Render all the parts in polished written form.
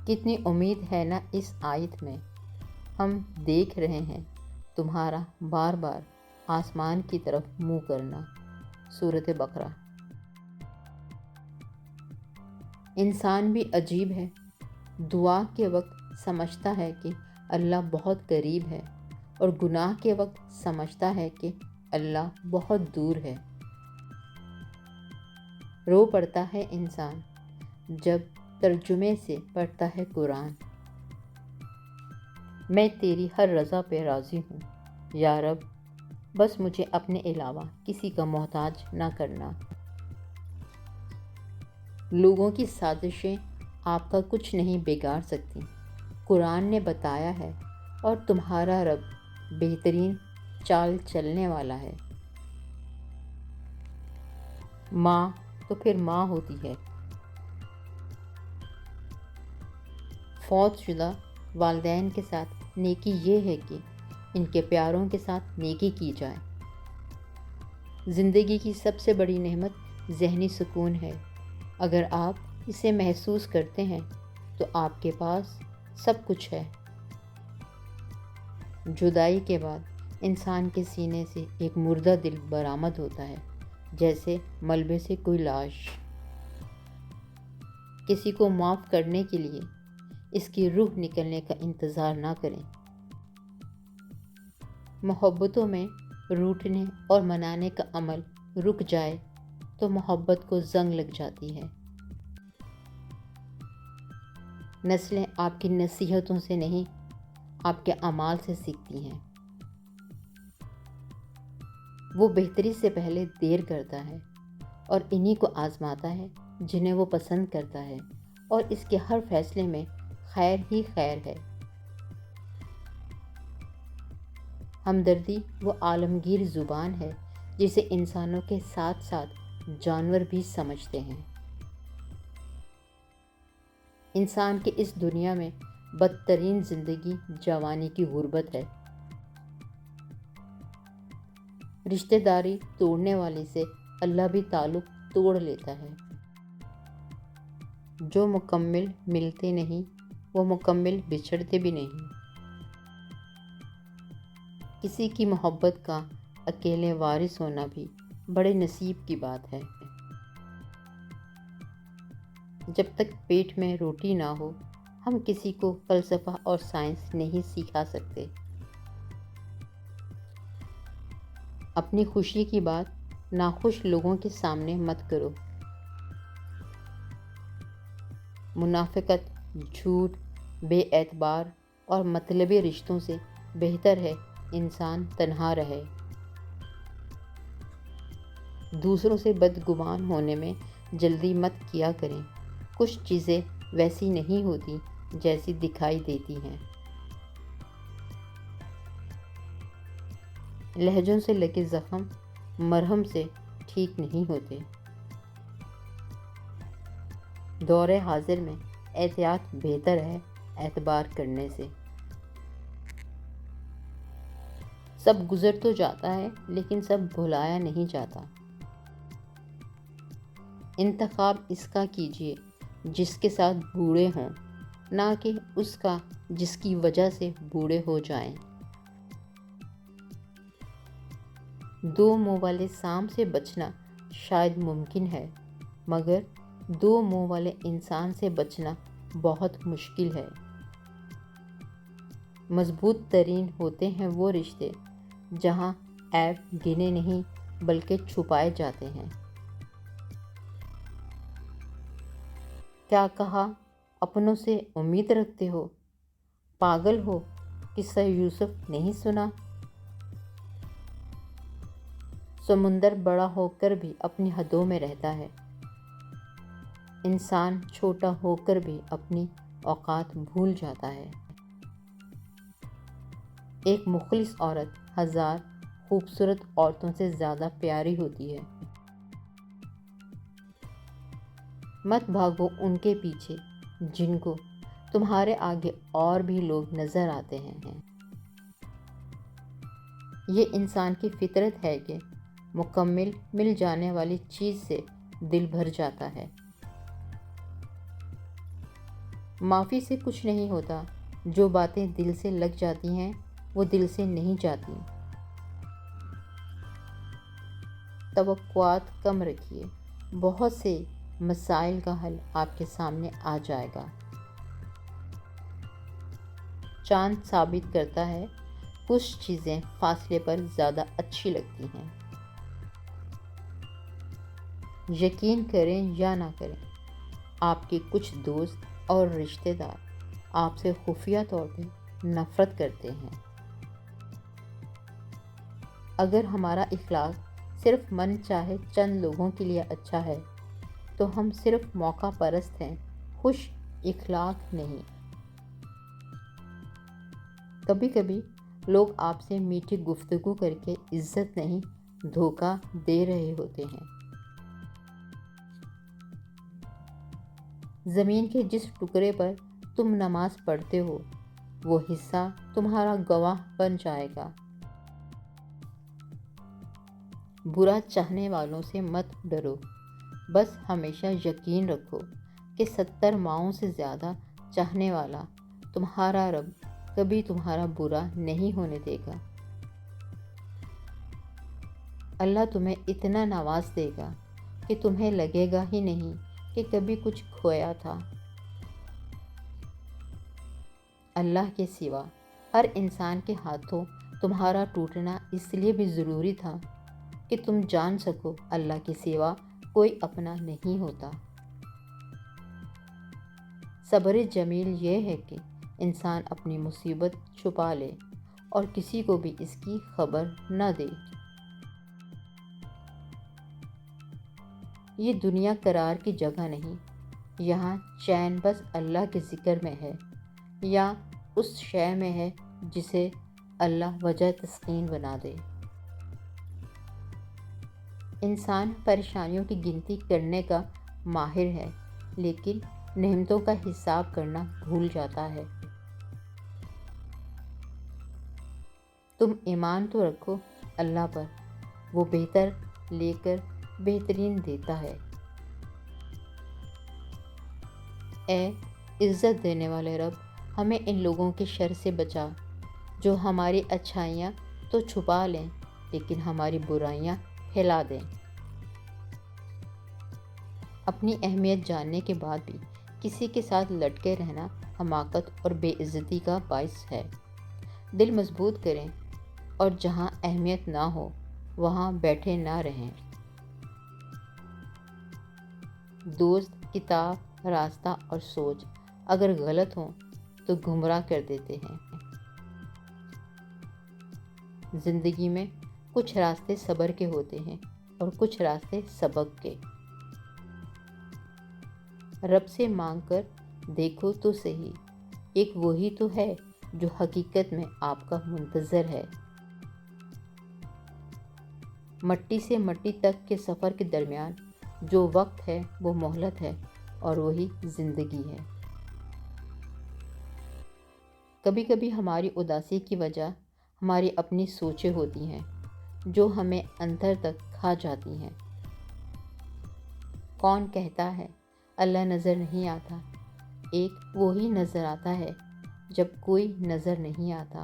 کتنی امید ہے نا اس آیت میں۔ ہم دیکھ رہے ہیں تمہارا بار بار آسمان کی طرف منہ کرنا۔ سورۃ بقرہ۔ انسان بھی عجیب ہے، دعا کے وقت سمجھتا ہے کہ اللہ بہت قریب ہے اور گناہ کے وقت سمجھتا ہے کہ اللہ بہت دور ہے۔ رو پڑتا ہے انسان جب ترجمے سے پڑھتا ہے قرآن۔ میں تیری ہر رضا پہ راضی ہوں یا رب، بس مجھے اپنے علاوہ کسی کا محتاج نہ کرنا۔ لوگوں کی سازشیں آپ کا کچھ نہیں بگاڑ سکتی، قرآن نے بتایا ہے، اور تمہارا رب بہترین چال چلنے والا ہے۔ ماں تو پھر ماں ہوتی ہے۔ فوت شدہ والدین کے ساتھ نیکی یہ ہے کہ ان کے پیاروں کے ساتھ نیکی کی جائے۔ زندگی کی سب سے بڑی نعمت ذہنی سکون ہے۔ اگر آپ اسے محسوس کرتے ہیں تو آپ کے پاس سب کچھ ہے۔ جدائی کے بعد انسان کے سینے سے ایک مردہ دل برآمد ہوتا ہے، جیسے ملبے سے کوئی لاش۔ کسی کو معاف کرنے کے لیے اس کی روح نکلنے کا انتظار نہ کریں۔ محبتوں میں روٹھنے اور منانے کا عمل رک جائے تو محبت کو زنگ لگ جاتی ہے۔ نسلیں آپ کی نصیحتوں سے نہیں، آپ کے اعمال سے سیکھتی ہیں۔ وہ بہتری سے پہلے دیر کرتا ہے اور انہی کو آزماتا ہے جنہیں وہ پسند کرتا ہے، اور اس کے ہر فیصلے میں خیر ہی خیر ہے۔ ہمدردی وہ عالمگیر زبان ہے جسے انسانوں کے ساتھ ساتھ جانور بھی سمجھتے ہیں۔ انسان کی اس دنیا میں بدترین زندگی جوانی کی غربت ہے۔ رشتہ داری توڑنے والے سے اللہ بھی تعلق توڑ لیتا ہے۔ جو مکمل ملتے نہیں وہ مکمل بچھڑتے بھی نہیں۔ کسی کی محبت کا اکیلے وارث ہونا بھی بڑے نصیب کی بات ہے۔ جب تک پیٹ میں روٹی نہ ہو، ہم کسی کو فلسفہ اور سائنس نہیں سکھا سکتے۔ اپنی خوشی کی بات ناخوش لوگوں کے سامنے مت کرو۔ منافقت، جھوٹ، بے اعتبار اور مطلبی رشتوں سے بہتر ہے انسان تنہا رہے۔ دوسروں سے بدگمان ہونے میں جلدی مت کیا کریں۔ کچھ چیزیں ویسی نہیں ہوتی جیسی دکھائی دیتی ہیں۔ لہجوں سے لگے زخم مرہم سے ٹھیک نہیں ہوتے۔ دور حاضر میں احتیاط بہتر ہے اعتبار کرنے سے۔ سب گزر تو جاتا ہے لیکن سب بھلایا نہیں جاتا۔ انتخاب اس کا کیجیے جس کے ساتھ بوڑھے ہوں، نہ کہ اس کا جس کی وجہ سے بوڑھے ہو جائیں۔ دو منہ والے سام سے بچنا شاید ممکن ہے، مگر دو منہ والے انسان سے بچنا بہت مشکل ہے۔ مضبوط ترین ہوتے ہیں وہ رشتے جہاں عیب گنے نہیں بلکہ چھپائے جاتے ہیں۔ کیا کہا اپنوں سے امید رکھتے ہو؟ پاگل ہو، قصہ یوسف نہیں سنا؟ سمندر بڑا ہو کر بھی اپنی حدوں میں رہتا ہے۔ انسان چھوٹا ہو کر بھی اپنی اوقات بھول جاتا ہے۔ ایک مخلص عورت ہزار خوبصورت عورتوں سے زیادہ پیاری ہوتی ہے۔ مت بھاگو ان کے پیچھے جن کو تمہارے آگے اور بھی لوگ نظر آتے ہیں۔ یہ انسان کی فطرت ہے کہ مکمل مل جانے والی چیز سے دل بھر جاتا ہے۔ معافی سے کچھ نہیں ہوتا، جو باتیں دل سے لگ جاتی ہیں وہ دل سے نہیں جاتی۔ توقعات کم رکھیے، بہت سے مسائل کا حل آپ کے سامنے آ جائے گا۔ چاند ثابت کرتا ہے کچھ چیزیں فاصلے پر زیادہ اچھی لگتی ہیں۔ یقین کریں یا نہ کریں، آپ کے کچھ دوست اور رشتہ دار آپ سے خفیہ طور پہ نفرت کرتے ہیں۔ اگر ہمارا اخلاق صرف من چاہے چند لوگوں کے لیے اچھا ہے تو ہم صرف موقع پرست ہیں، خوش اخلاق نہیں۔ کبھی کبھی لوگ آپ سے میٹھی گفتگو کر کے عزت نہیں، دھوکہ دے رہے ہوتے ہیں۔ زمین کے جس ٹکڑے پر تم نماز پڑھتے ہو وہ حصہ تمہارا گواہ بن جائے گا۔ برا چاہنے والوں سے مت ڈرو، بس ہمیشہ یقین رکھو کہ 70 ماؤں سے زیادہ چاہنے والا تمہارا رب کبھی تمہارا برا نہیں ہونے دے گا۔ اللہ تمہیں اتنا نواز دے گا کہ تمہیں لگے گا ہی نہیں کہ کبھی کچھ کھویا تھا۔ اللہ کے سوا ہر انسان کے ہاتھوں تمہارا ٹوٹنا اس لیے بھی ضروری تھا کہ تم جان سکو اللہ کے سوا کوئی اپنا نہیں ہوتا۔ صبر جمیل یہ ہے کہ انسان اپنی مصیبت چھپا لے اور کسی کو بھی اس کی خبر نہ دے۔ یہ دنیا قرار کی جگہ نہیں، یہاں چین بس اللہ کے ذکر میں ہے یا اس شے میں ہے جسے اللہ وجہ تسکین بنا دے۔ انسان پریشانیوں کی گنتی کرنے کا ماہر ہے، لیکن نعمتوں کا حساب کرنا بھول جاتا ہے۔ تم ایمان تو رکھو اللہ پر، وہ بہتر لے کر بہترین دیتا ہے۔ اے عزت دینے والے رب، ہمیں ان لوگوں کے شر سے بچا جو ہماری اچھائیاں تو چھپا لیں لیکن ہماری برائیاں پھیلا دیں۔ اپنی اہمیت جاننے کے بعد بھی کسی کے ساتھ لٹکے رہنا حماقت اور بے عزتی کا باعث ہے۔ دل مضبوط کریں اور جہاں اہمیت نہ ہو وہاں بیٹھے نہ رہیں۔ دوست، کتاب، راستہ اور سوچ اگر غلط ہوں تو گمراہ کر دیتے ہیں۔ زندگی میں کچھ راستے صبر کے ہوتے ہیں اور کچھ راستے سبق کے۔ رب سے مانگ کر دیکھو تو صحیح، ایک وہی تو ہے جو حقیقت میں آپ کا منتظر ہے۔ مٹی سے مٹی تک کے سفر کے درمیان جو وقت ہے وہ مہلت ہے اور وہی زندگی ہے۔ کبھی کبھی ہماری اداسی کی وجہ ہماری اپنی سوچیں ہوتی ہیں جو ہمیں اندر تک کھا جاتی ہیں۔ کون کہتا ہے اللہ نظر نہیں آتا؟ ایک وہی نظر آتا ہے جب کوئی نظر نہیں آتا۔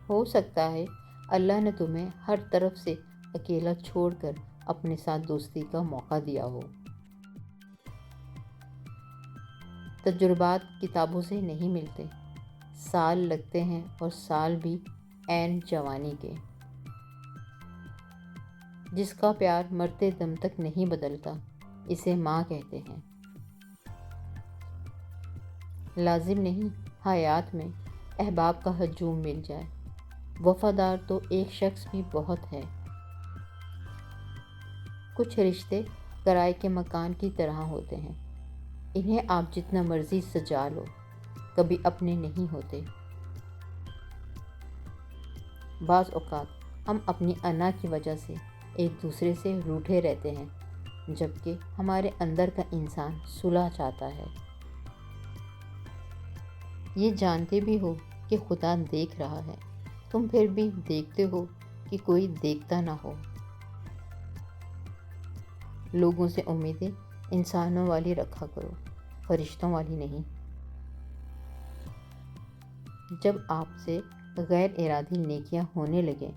ہو سکتا ہے اللہ نے تمہیں ہر طرف سے اکیلا چھوڑ کر اپنے ساتھ دوستی کا موقع دیا ہو۔ تجربات کتابوں سے نہیں ملتے، سال لگتے ہیں اور سال بھی عین جوانی کے۔ جس کا پیار مرتے دم تک نہیں بدلتا اسے ماں کہتے ہیں۔ لازم نہیں حیات میں احباب کا ہجوم مل جائے، وفادار تو ایک شخص بھی بہت ہے۔ کچھ رشتے کرائے کے مکان کی طرح ہوتے ہیں، انہیں آپ جتنا مرضی سجا لو کبھی اپنے نہیں ہوتے۔ بعض اوقات ہم اپنی انا کی وجہ سے ایک دوسرے سے روٹھے رہتے ہیں جبکہ ہمارے اندر کا انسان صلح چاہتا ہے۔ یہ جانتے بھی ہو کہ خدا دیکھ رہا ہے، تم پھر بھی دیکھتے ہو کہ کوئی دیکھتا نہ ہو۔ لوگوں سے امیدیں انسانوں والی رکھا کرو، فرشتوں والی نہیں۔ جب آپ سے غیر ارادی نیکیاں ہونے لگیں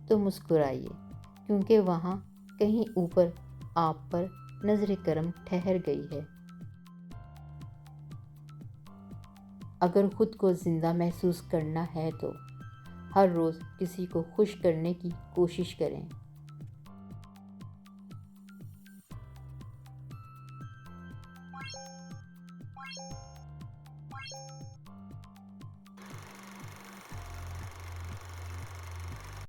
تو مسکرائیے، کیونکہ وہاں کہیں اوپر آپ پر نظر کرم ٹھہر گئی ہے۔ اگر خود کو زندہ محسوس کرنا ہے تو ہر روز کسی کو خوش کرنے کی کوشش کریں۔